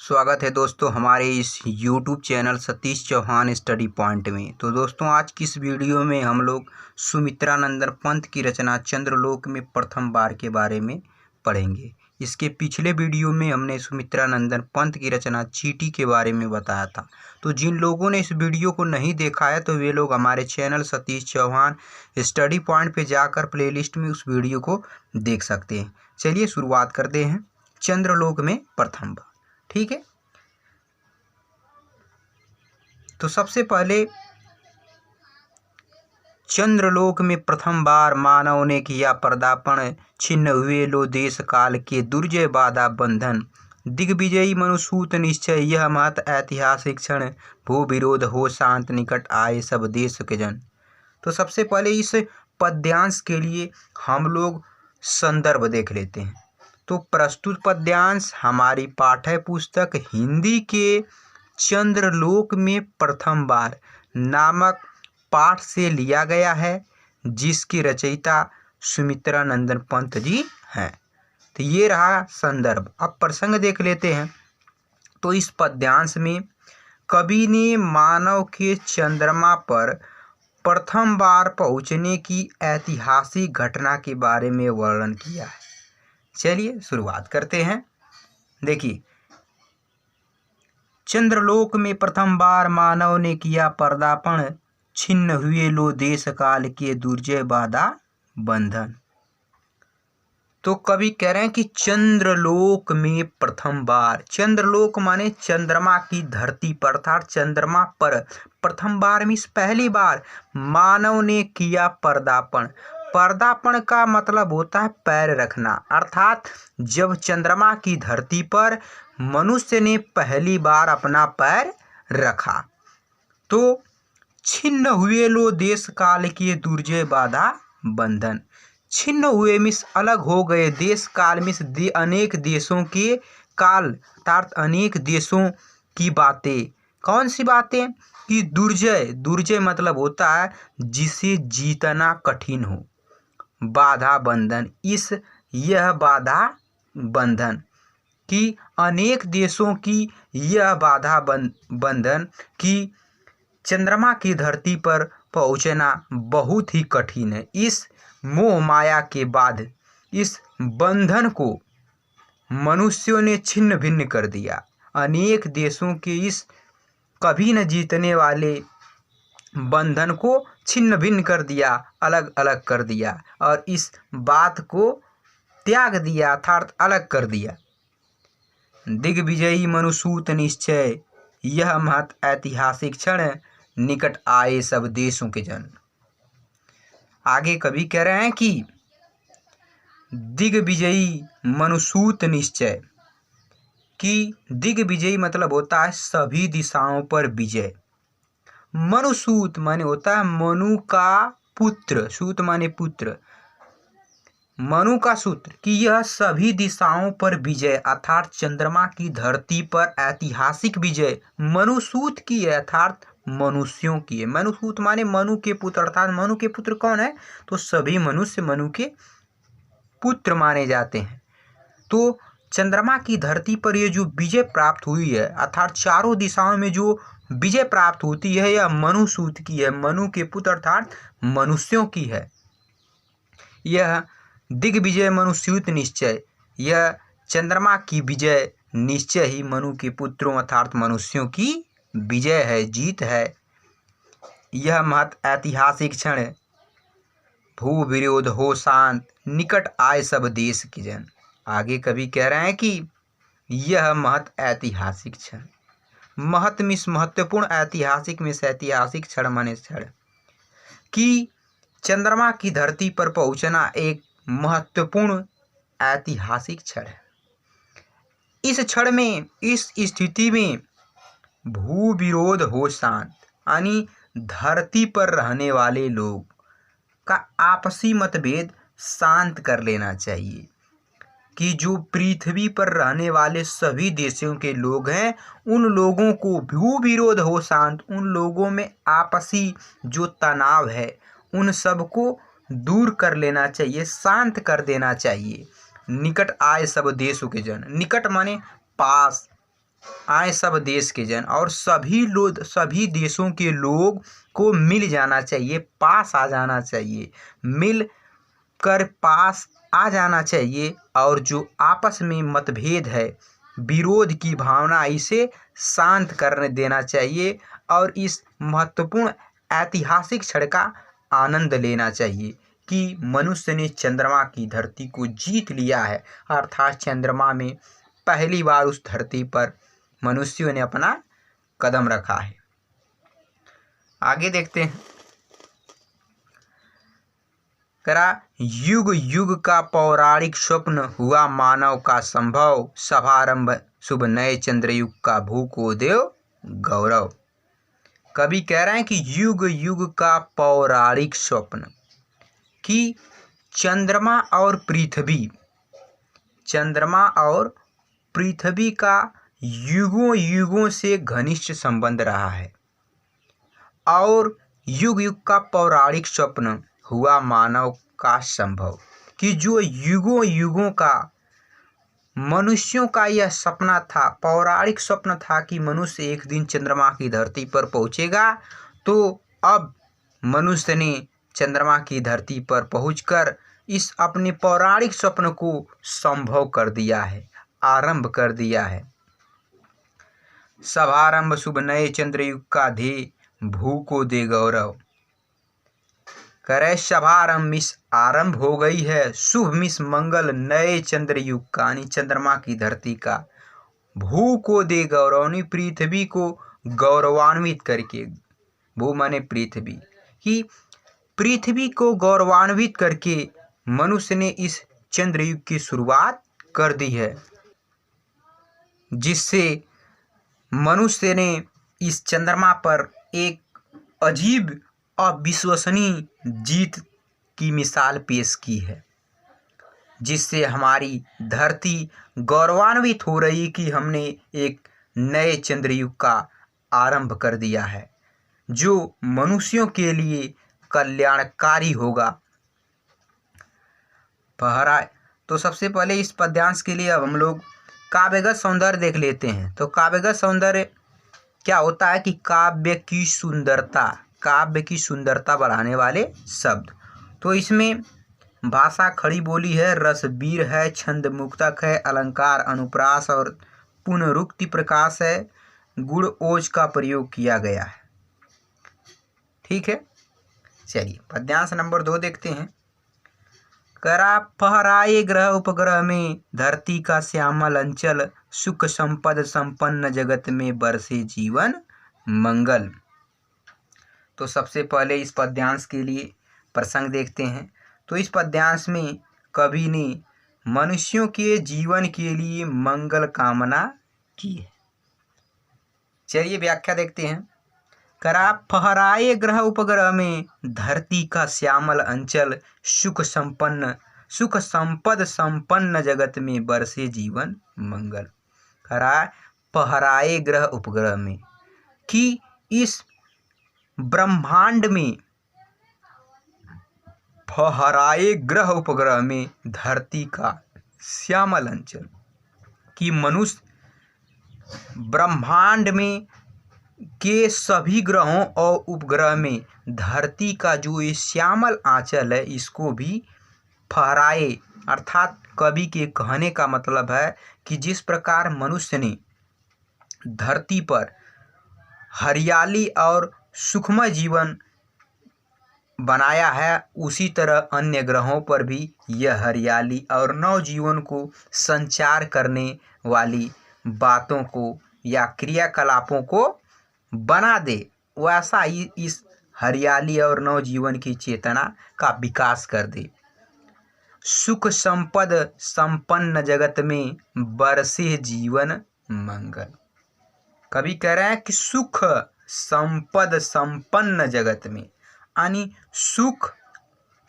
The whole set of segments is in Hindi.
स्वागत है दोस्तों हमारे इस YouTube channel Satish Chauhan Study Point में। तो दोस्तों आज की इस वीडियो में हम लोग सुमित्रा नंदन पंत की रचना चंद्रलोक में प्रथम बार के बारे में पढ़ेंगे। इसके पिछले वीडियो में हमने सुमित्रा नंदन पंत की रचना चींटी के बारे में बताया था। तो जिन लोगों ने इस वीडियो को नहीं देखा है तो वे लोग हमारे channel Satish Chauhan Study Point पर जाकर प्लेलिस्ट में उस वीडियो को देख सकते हैं। चलिए शुरुआत करते हैं चंद्रलोक में प्रथम बार। ठीक है, तो सबसे पहले चंद्रलोक में प्रथम बार मानव ने किया पदार्पण, छिन्न हुए लो देश काल के दुर्जय बाधा बंधन, दिग्विजयी मनुसूत निश्चय यह महत ऐतिहासिक क्षण, भू विरोध हो शांत निकट आए सब देश के जन। तो सबसे पहले इस पद्यांश के लिए हम लोग संदर्भ देख लेते हैं। तो प्रस्तुत पद्यांश हमारी पाठ्य पुस्तक हिंदी के चंद्रलोक में प्रथम बार नामक पाठ से लिया गया है, जिसकी रचयिता सुमित्रा नंदन पंत जी हैं। तो ये रहा संदर्भ। अब प्रसंग देख लेते हैं। तो इस पद्यांश में कवि ने मानव के चंद्रमा पर प्रथम बार पहुंचने की ऐतिहासिक घटना के बारे में वर्णन किया है। चलिए शुरुआत करते हैं। देखिए, चंद्रलोक में प्रथम बार मानव ने किया पदार्पण, छिन्न हुए लो देश काल के दुर्जय बाधा बंधन। तो कवि कह रहे हैं कि चंद्रलोक में प्रथम बार, चंद्रलोक माने चंद्रमा की धरती पर अर्थात चंद्रमा पर प्रथम बार मीन्स पहली बार मानव ने किया पदार्पण। पदार्पण का मतलब होता है पैर रखना, अर्थात जब चंद्रमा की धरती पर मनुष्य ने पहली बार अपना पैर रखा तो छिन्न हुए लो देश काल के दुर्जय बाधा बंधन। छिन्न हुए मीन्स अलग हो गए, देश काल मीन्स अनेक देशों के काल अर्थात अनेक देशों की बातें। कौन सी बातें? कि दुर्जय, दुर्जय मतलब होता है जिसे जीतना कठिन हो, बाधा बंधन, इस यह बाधा बंधन कि अनेक देशों की यह बाधा बंधन कि चंद्रमा की धरती पर पहुंचना बहुत ही कठिन है। इस मोह माया के बाद इस बंधन को मनुष्यों ने छिन्न भिन्न कर दिया। अनेक देशों के इस कभी न जीतने वाले बंधन को छिन्न भिन्न कर दिया, अलग अलग कर दिया और इस बात को त्याग दिया अर्थात अलग कर दिया। दिग्विजयी मनुसूत निश्चय यह महत ऐतिहासिक क्षण, निकट आए सब देशों के जन। आगे कवि कह रहे हैं कि दिग्विजयी मनुसूत निश्चय, कि दिग्विजयी मतलब होता है सभी दिशाओं पर विजय। मनुसूत माने होता है मनु का पुत्र, सूत माने पुत्र, मनु का सूत्र, कि यह सभी दिशाओं पर विजय अर्थात चंद्रमा की धरती पर ऐतिहासिक विजय मनुसूत की है अर्थात मनुष्यों की है। मनुसूत माने मनु के पुत्र, अर्थात मनु के पुत्र कौन है? तो सभी मनुष्य मनु के पुत्र माने जाते हैं। तो चंद्रमा की धरती पर ये जो विजय प्राप्त हुई है अर्थात चारों दिशाओं में जो विजय प्राप्त होती है यह मनुसूत की है, मनु के पुत्र अर्थात मनुष्यों की है। यह दिग्विजय मनुसूत निश्चय, यह चंद्रमा की विजय निश्चय ही मनु के पुत्रों अर्थात मनुष्यों की विजय है, जीत है। यह महत ऐतिहासिक क्षण, भू विरोध हो शांत, निकट आए सब देश के जन। आगे कवि कह रहे हैं कि यह महत ऐतिहासिक क्षण, महत मीन्स महत्वपूर्ण, ऐतिहासिक मीन्स ऐतिहासिक क्षण माने क्षण, कि चंद्रमा की धरती पर पहुंचना एक महत्वपूर्ण ऐतिहासिक क्षण है। इस क्षण में, इस स्थिति में भू विरोध हो शांत, यानी धरती पर रहने वाले लोग का आपसी मतभेद शांत कर लेना चाहिए। कि जो पृथ्वी पर रहने वाले सभी देशों के लोग हैं उन लोगों को भू विरोध हो शांत, उन लोगों में आपसी जो तनाव है उन सबको दूर कर लेना चाहिए, शांत कर देना चाहिए। निकट आए सब देशों के जन, निकट माने पास, आए सब देश के जन, और सभी लोग, सभी देशों के लोग को मिल जाना चाहिए, पास आ जाना चाहिए, मिल कर पास आ जाना चाहिए। और जो आपस में मतभेद है, विरोध की भावना, इसे शांत करने देना चाहिए और इस महत्वपूर्ण ऐतिहासिक क्षण का आनंद लेना चाहिए कि मनुष्य ने चंद्रमा की धरती को जीत लिया है। अर्थात चंद्रमा में पहली बार उस धरती पर मनुष्यों ने अपना कदम रखा है। आगे देखते हैं। करा युग युग का पौराणिक स्वप्न हुआ मानव का संभव, शुभारंभ शुभ नए चंद्रयुग का भूकोदय गौरव। कवि कह रहे हैं कि युग युग का पौराणिक स्वप्न कि चंद्रमा और पृथ्वी का युगों युगों से घनिष्ठ संबंध रहा है, और युग युग का पौराणिक स्वप्न हुआ मानव का संभव कि जो युगों युगों का मनुष्यों का यह सपना था, पौराणिक स्वप्न था कि मनुष्य एक दिन चंद्रमा की धरती पर पहुंचेगा। तो अब मनुष्य ने चंद्रमा की धरती पर पहुंचकर इस अपने पौराणिक स्वप्न को संभव कर दिया है, आरंभ कर दिया है। शुभारंभ शुभ नए चंद्रयुग का ध्येय भू को दे गौरव। करे शुभारंभ मिस आरंभ हो गई है, शुभ मिस मंगल नए चंद्रयुग का, यानी चंद्रमा की धरती का, भू को दे गौरव, पृथ्वी को गौरवान्वित करके, भू माने पृथ्वी, कि पृथ्वी को गौरवान्वित करके मनुष्य ने इस चंद्रयुग की शुरुआत कर दी है, जिससे मनुष्य ने इस चंद्रमा पर एक अजीब अविश्वसनीय जीत की मिसाल पेश की है, जिससे हमारी धरती गौरवान्वित हो रही कि हमने एक नए चंद्रयुग का आरंभ कर दिया है, जो मनुष्यों के लिए कल्याणकारी होगा। पहरा तो सबसे पहले इस पद्यांश के लिए अब हम लोग काव्यगत सौंदर्य देख लेते हैं। तो काव्यगत सौंदर्य क्या होता है कि काव्य की सुंदरता बढ़ाने वाले शब्द। तो इसमें भाषा खड़ी बोली है, रसबीर है, छंद मुक्तक है, अलंकार अनुप्रास और पुनरुक्ति प्रकाश है, गुण ओज का प्रयोग किया गया है। ठीक है, चलिए पद्यांश नंबर 2 देखते हैं। करा फहराए ग्रह उपग्रह में धरती का श्यामल अंचल, सुख संपद संपन्न जगत में बरसे जीवन मंगल। तो सबसे पहले इस पद्यांश के लिए प्रसंग देखते हैं। तो इस पद्यांश में कवि ने मनुष्यों के जीवन के लिए मंगल कामना की है। चलिए व्याख्या देखते हैं। करा फहराए ग्रह उपग्रह में धरती का श्यामल अंचल, सुख संपद संपन्न जगत में बरसे जीवन मंगल। करा फहराए ग्रह उपग्रह में कि इस ब्रह्मांड में, फहराए ग्रह उपग्रह में धरती का श्यामल अंचल, कि मनुष्य ब्रह्मांड में के सभी ग्रहों और उपग्रह में धरती का जो ये श्यामल आंचल है, इसको भी फहराए। अर्थात कवि के कहने का मतलब है कि जिस प्रकार मनुष्य ने धरती पर हरियाली और सुखमय जीवन बनाया है, उसी तरह अन्य ग्रहों पर भी यह हरियाली और नवजीवन को संचार करने वाली बातों को या क्रियाकलापों को बना दे, वैसा ही इस हरियाली और नवजीवन की चेतना का विकास कर दे। सुख संपद संपन्न जगत में बरसे जीवन मंगल। कवि कह रहे हैं कि सुख संपद संपन्न जगत में, यानी सुख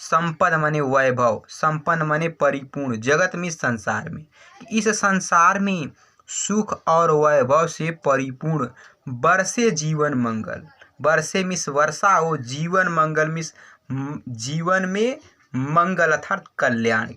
संपद माने वैभव, संपन्न माने परिपूर्ण, जगत में संसार में, इस संसार में सुख और वैभव से परिपूर्ण बरसे जीवन मंगल। बरसे मिस वर्षा हो, जीवन मंगल मिस जीवन में मंगल अर्थात कल्याण,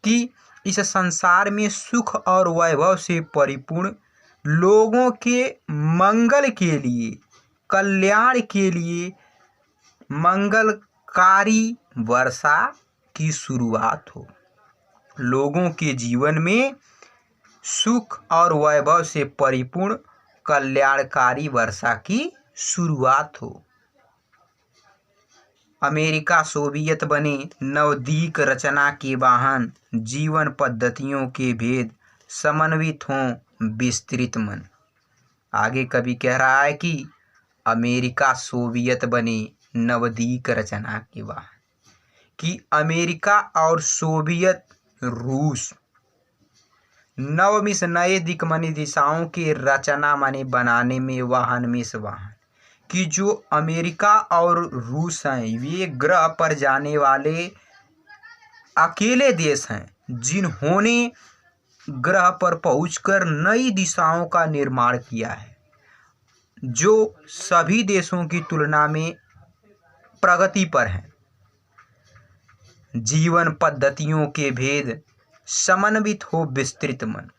कि इस संसार में सुख और वैभव से परिपूर्ण लोगों के मंगल के लिए, कल्याण के लिए मंगलकारी वर्षा की शुरुआत हो। लोगों के जीवन में सुख और वैभव से परिपूर्ण कल्याणकारी वर्षा की शुरुआत हो। अमेरिका सोवियत बने नवदीक रचना के वाहन, जीवन पद्धतियों के भेद समन्वित हों विस्तृत मन। आगे कवि कह रहा है कि अमेरिका सोवियत बने नवदीक रचना के वाहन, कि अमेरिका और सोवियत रूस नवमिस नए दिक माने दिशाओं के रचना माने बनाने में वाहन में से वाहन, कि जो अमेरिका और रूस हैं ये ग्रह पर जाने वाले अकेले देश हैं जिन्होंने ग्रह पर पहुंचकर नई दिशाओं का निर्माण किया है, जो सभी देशों की तुलना में प्रगति पर हैं। जीवन पद्धतियों के भेद समन्वित हो विस्तृत मन।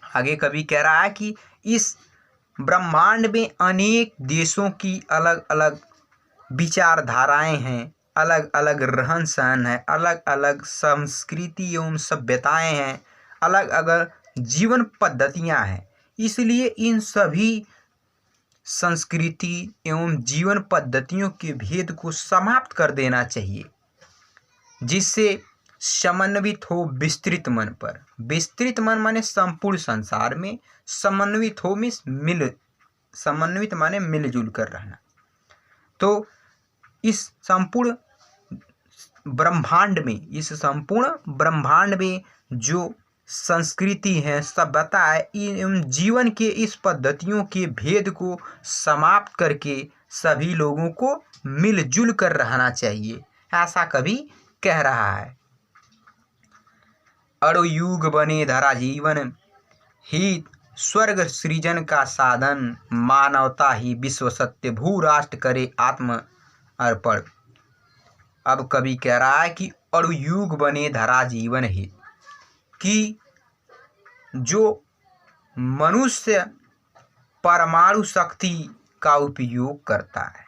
आगे कवि कह रहा है कि इस ब्रह्मांड में अनेक देशों की अलग अलग विचारधाराएं हैं, अलग अलग रहन सहन है, अलग अलग संस्कृति एवं सभ्यताएं हैं, अलग अलग जीवन पद्धतियां हैं। इसलिए इन सभी संस्कृति एवं जीवन पद्धतियों के भेद को समाप्त कर देना चाहिए, जिससे समन्वित हो विस्तृत मन पर। विस्तृत मन माने संपूर्ण संसार में, समन्वित हो मीन्स समन्वित माने मिलजुल कर रहना। तो इस संपूर्ण ब्रह्मांड में जो संस्कृति है, सभ्यता है, इन जीवन के इस पद्धतियों के भेद को समाप्त करके सभी लोगों को मिलजुल कर रहना चाहिए, ऐसा कवि कह रहा है। अणुयुग बने धरा जीवन हित, स्वर्ग सृजन का साधन, मानवता ही विश्व सत्य, भू राष्ट्र करे आत्म अर्पण। अब कवि कह रहा है कि अणुयुग बने धरा जीवन हित, कि जो मनुष्य परमाणु शक्ति का उपयोग करता है,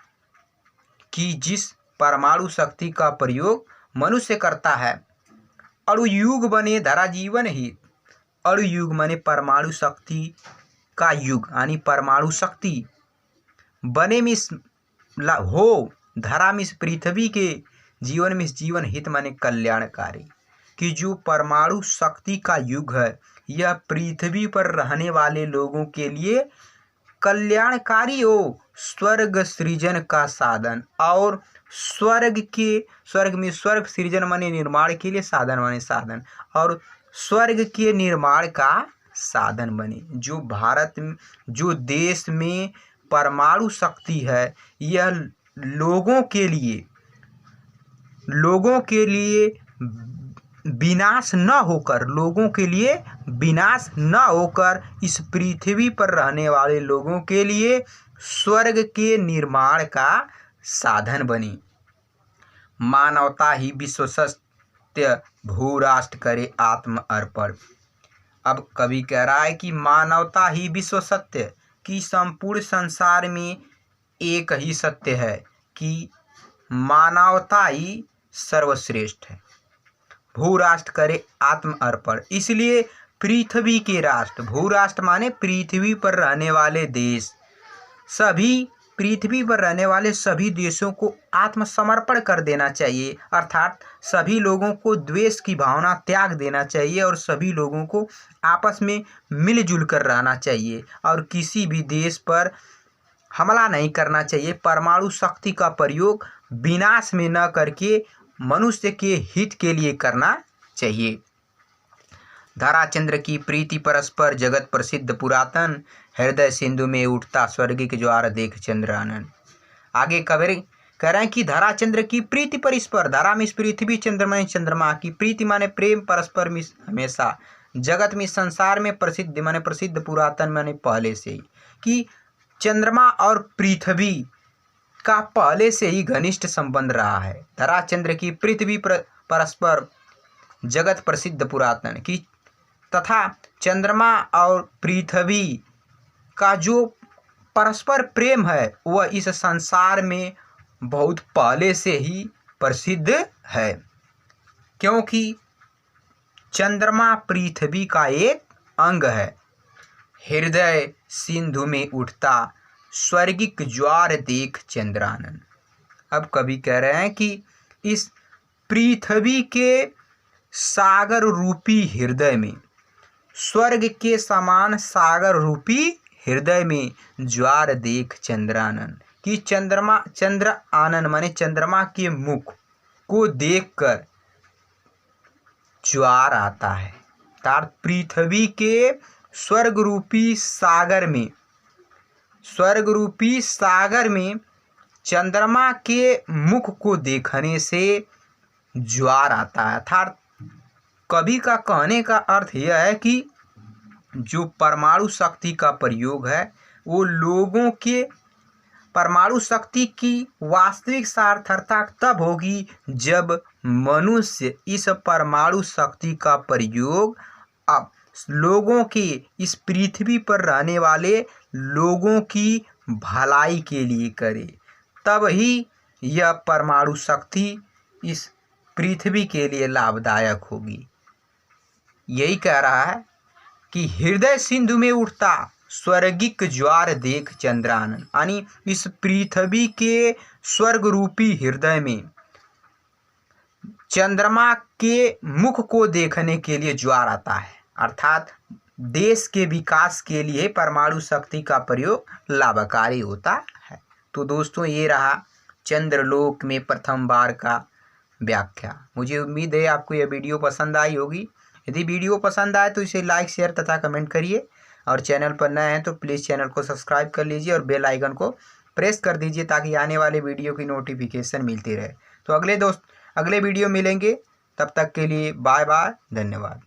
कि जिस परमाणु शक्ति का प्रयोग मनुष्य करता है, अणुयुग बने धरा जीवन हित। अणुयुग माने परमाणु शक्ति का युग, यानी परमाणु शक्ति बने मिस हो, धरा मिस पृथ्वी के, जीवन मिस जीवन हित माने कल्याणकारी, कि जो परमाणु शक्ति का युग है यह पृथ्वी पर रहने वाले लोगों के लिए कल्याणकारी हो, स्वर्ग सृजन का साधन, और स्वर्ग में स्वर्ग सृजन माने निर्माण के लिए, साधन माने साधन, और स्वर्ग के निर्माण का साधन बने। जो भारत में, जो देश में परमाणु शक्ति है, यह लोगों के लिए विनाश न होकर इस पृथ्वी पर रहने वाले लोगों के लिए स्वर्ग के निर्माण का साधन बनी। मानवता ही विश्व सत्य, भू राष्ट्र करे आत्म अर्पण। अब कवि कह रहा है कि मानवता ही विश्व सत्य, कि संपूर्ण संसार में एक ही सत्य है कि मानवता ही सर्वश्रेष्ठ है। भू राष्ट्र करे आत्म अर्पण, इसलिए पृथ्वी के राष्ट्र, भू राष्ट्र माने पृथ्वी पर रहने वाले देश, सभी पृथ्वी पर रहने वाले सभी देशों को आत्मसमर्पण कर देना चाहिए, अर्थात सभी लोगों को द्वेष की भावना त्याग देना चाहिए और सभी लोगों को आपस में मिलजुल कर रहना चाहिए और किसी भी देश पर हमला नहीं करना चाहिए। परमाणु शक्ति का प्रयोग विनाश में न करके मनुष्य के हित के लिए करना चाहिए। धराचंद्र की प्रीति परस्पर, जगत प्रसिद्ध पुरातन, हृदय सिंधु में उठता स्वर्गिक ज्वार देख चंद्रानन। आगे कवि कह रहे हैं कि धराचंद्र की प्रीति परस्पर, धरा में पृथ्वी, चंद्रमा चंद्रमा की, प्रीति माने प्रेम, परस्पर में हमेशा, जगत में संसार में, प्रसिद्ध माने प्रसिद्ध, पुरातन माने पहले से ही, कि चंद्रमा और पृथ्वी का पहले से ही घनिष्ठ संबंध रहा है। धराचंद्र की पृथ्वी परस्पर, जगत प्रसिद्ध पुरातन की, तथा चंद्रमा और पृथ्वी का जो परस्पर प्रेम है वह इस संसार में बहुत पहले से ही प्रसिद्ध है, क्योंकि चंद्रमा पृथ्वी का एक अंग है। हृदय सिंधु में उठता स्वर्गिक ज्वार देख चंद्रानन। अब कवि कह रहे हैं कि इस पृथ्वी के सागर रूपी हृदय में, स्वर्ग के समान सागर रूपी हृदय में ज्वार देख चंद्रानन, कि चंद्र आनन माने चंद्रमा के मुख को देखकर ज्वार आता है। अर्थात पृथ्वी के स्वर्ग रूपी सागर में चंद्रमा के मुख को देखने से ज्वार आता है। अर्थात कवि का कहने का अर्थ यह है कि जो परमाणु शक्ति का प्रयोग है वो लोगों के परमाणु शक्ति की वास्तविक सार्थकता तब होगी जब मनुष्य इस परमाणु शक्ति का प्रयोग अब लोगों के, इस पृथ्वी पर रहने वाले लोगों की भलाई के लिए करे, तब ही यह परमाणु शक्ति इस पृथ्वी के लिए लाभदायक होगी। यही कह रहा है कि हृदय सिंधु में उठता स्वर्गिक ज्वार देख चंद्रानन, यानी इस पृथ्वी के स्वर्ग रूपी हृदय में चंद्रमा के मुख को देखने के लिए ज्वार आता है। अर्थात देश के विकास के लिए परमाणु शक्ति का प्रयोग लाभकारी होता है। तो दोस्तों, ये रहा चंद्रलोक में प्रथम बार का व्याख्या। मुझे उम्मीद है आपको यह वीडियो पसंद आई होगी। यदि वीडियो पसंद आए तो इसे लाइक, शेयर तथा कमेंट करिए, और चैनल पर नए हैं तो प्लीज़ चैनल को सब्सक्राइब कर लीजिए और बेल आइकन को प्रेस कर दीजिए ताकि आने वाले वीडियो की नोटिफिकेशन मिलती रहे। तो अगले वीडियो मिलेंगे, तब तक के लिए बाय बाय, धन्यवाद।